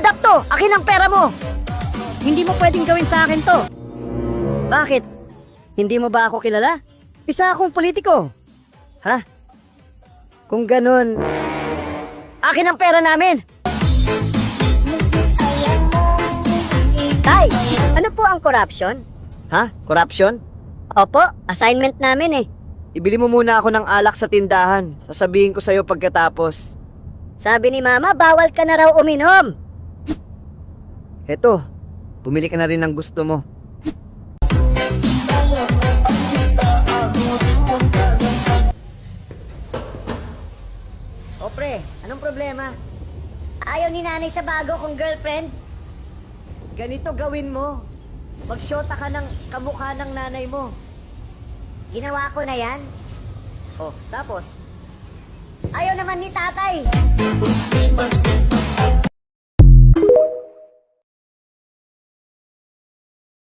up to! Akin ang pera mo! Hindi mo pwedeng gawin sa akin to. Bakit? Hindi mo ba ako kilala? Isa akong politiko. Ha? Kung ganun, akin ang pera namin! Tay, ano po ang corruption? Ha? Corruption? Opo, assignment namin eh. Ibili mo muna ako ng alak sa tindahan. Sasabihin ko sa'yo pagkatapos. Sabi ni Mama, bawal ka na raw uminom. Eto, bumili ka na rin ng gusto mo. O pre, anong problema? Ayaw ni nanay sa bago kong girlfriend. Ganito gawin mo. Magsyota ka ng kamukha ng nanay mo. Ginawa ko na yan. Oh, tapos? Ayaw naman ni tatay.